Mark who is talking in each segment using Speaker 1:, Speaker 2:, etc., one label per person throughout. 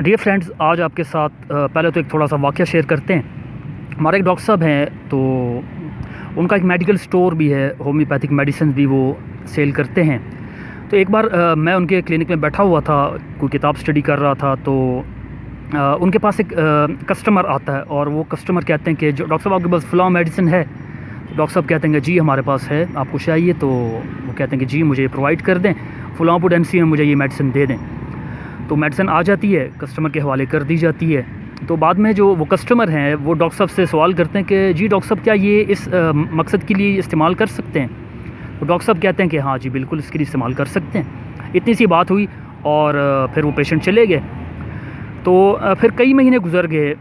Speaker 1: Dear friends, آج آپ کے ساتھ پہلے تو ایک تھوڑا سا واقعہ شیئر کرتے ہیں۔ ہمارے ایک ڈاکٹر صاحب ہیں، تو ان کا ایک میڈیکل سٹور بھی ہے، ہومیوپیتھک میڈیسن بھی وہ سیل کرتے ہیں۔ تو ایک بار میں ان کے کلینک میں بیٹھا ہوا تھا، کوئی کتاب سٹڈی کر رہا تھا، تو ان کے پاس ایک کسٹمر آتا ہے اور وہ کسٹمر کہتے ہیں کہ جو ڈاکٹر صاحب آپ کے پاس فلاں میڈیسن ہے؟ ڈاکٹر صاحب کہتے ہیں کہ جی ہمارے پاس ہے، آپ کو چاہیے؟ تو وہ کہتے ہیں کہ جی مجھے پرووائڈ کر دیں، فلاں پوٹینسی میں مجھے یہ میڈیسن دے دیں۔ تو میڈیسن آ جاتی ہے، کسٹمر کے حوالے کر دی جاتی ہے۔ تو بعد میں جو وہ کسٹمر ہیں وہ ڈاکٹر صاحب سے سوال کرتے ہیں کہ جی ڈاکٹر صاحب کیا یہ اس مقصد کے لیے استعمال کر سکتے ہیں؟ تو ڈاکٹر صاحب کہتے ہیں کہ ہاں جی بالکل اس کے لیے استعمال کر سکتے ہیں۔ اتنی سی بات ہوئی اور پھر وہ پیشنٹ چلے گئے۔ تو پھر کئی مہینے گزر گئے،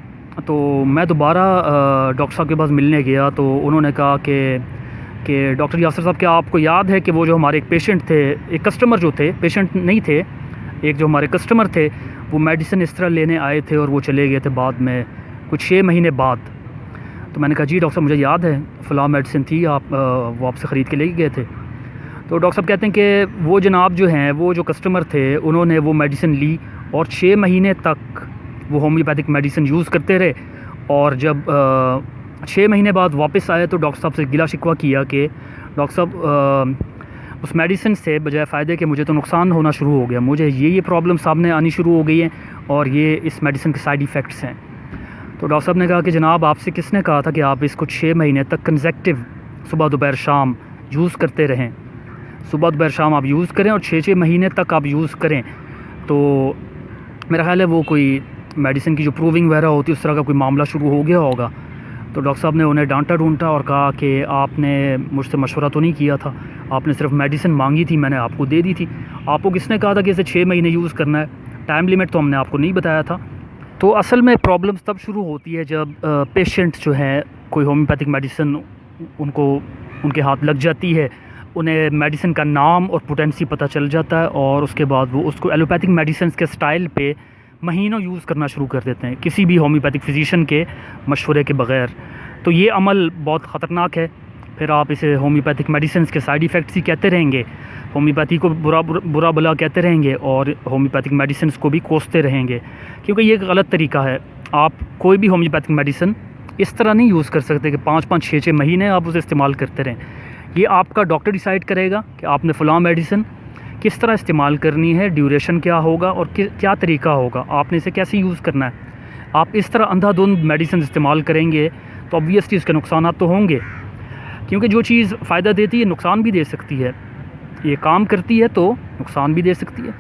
Speaker 1: تو میں دوبارہ ڈاکٹر صاحب کے پاس ملنے گیا، تو انہوں نے کہا کہ ڈاکٹر یاسر صاحب کیا آپ کو یاد ہے کہ وہ جو ہمارے ایک پیشنٹ تھے، ایک کسٹمر جو تھے، پیشنٹ نہیں تھے، ایک جو ہمارے کسٹمر تھے، وہ میڈیسن اس طرح لینے آئے تھے اور وہ چلے گئے تھے بعد میں کچھ 6 مہینے بعد۔ تو میں نے کہا جی ڈاکٹر صاحب مجھے یاد ہے، فلاں میڈیسن تھی، وہ آپ سے خرید کے لے گئے تھے۔ تو ڈاکٹر صاحب کہتے ہیں کہ وہ جناب جو ہیں، وہ جو کسٹمر تھے، انہوں نے وہ میڈیسن لی اور 6 مہینے تک وہ ہومیوپیتھک میڈیسن یوز کرتے رہے، اور جب 6 مہینے بعد واپس آئے تو ڈاکٹر صاحب سے گلا شکوہ کیا کہ ڈاکٹر صاحب اس میڈیسن سے بجائے فائدے کے مجھے تو نقصان ہونا شروع ہو گیا، مجھے یہ پرابلم سامنے آنی شروع ہو گئی ہیں اور یہ اس میڈیسن کے سائیڈ ایفیکٹس ہیں۔ تو ڈاکٹر صاحب نے کہا کہ جناب آپ سے کس نے کہا تھا کہ آپ اس کو 6 مہینے تک کنزیکٹیو صبح دوپہر شام یوز کرتے رہیں؟ صبح دوپہر شام آپ یوز کریں اور 6 مہینے تک آپ یوز کریں، تو میرا خیال ہے وہ کوئی میڈیسن کی جو پروونگ وغیرہ ہوتی ہے اس طرح کا کوئی معاملہ شروع ہو گیا ہوگا۔ تو ڈاکٹر صاحب نے انہیں ڈانٹا ڈھونڈا اور کہا کہ آپ نے مجھ سے مشورہ تو نہیں کیا تھا، آپ نے صرف میڈیسن مانگی تھی، میں نے آپ کو دے دی تھی، آپ کو کس نے کہا تھا کہ اسے 6 مہینے یوز کرنا ہے؟ ٹائم لیمٹ تو ہم نے آپ کو نہیں بتایا تھا۔ تو اصل میں پرابلمس تب شروع ہوتی ہے جب پیشنٹ جو ہیں کوئی ہومیوپیتھک میڈیسن ان کے ہاتھ لگ جاتی ہے، انہیں میڈیسن کا نام اور پوٹینسی پتہ چل جاتا ہے، اور اس کے بعد وہ اس کو ایلوپیتھک میڈیسنس کے سٹائل پہ مہینوں یوز کرنا شروع کر دیتے ہیں، کسی بھی ہومیوپیتھک فزیشین کے مشورے کے بغیر۔ تو یہ عمل بہت خطرناک ہے۔ پھر آپ اسے ہومیوپیتھک میڈیسنس کے سائیڈ ایفیکٹس ہی کہتے رہیں گے، ہومیوپیتھی کو برا بلا کہتے رہیں گے اور ہومیوپیتھک میڈیسنس کو بھی کوستے رہیں گے، کیونکہ یہ ایک غلط طریقہ ہے۔ آپ کوئی بھی ہومیوپیتھک میڈیسن اس طرح نہیں یوز کر سکتے کہ 5 6 مہینے آپ اسے استعمال کرتے رہیں۔ یہ آپ کا ڈاکٹر ڈیسائیڈ کرے گا کہ آپ نے فلاں میڈیسن کس طرح استعمال کرنی ہے، ڈیوریشن کیا ہوگا اور کیا طریقہ ہوگا، آپ نے اسے کیسے یوز کرنا ہے۔ آپ اس طرح اندھا دھند میڈیسن استعمال کریں گے تو obviously اس کے نقصانات تو ہوں گے، کیونکہ جو چیز فائدہ دیتی ہے نقصان بھی دے سکتی ہے، یہ کام کرتی ہے تو نقصان بھی دے سکتی ہے۔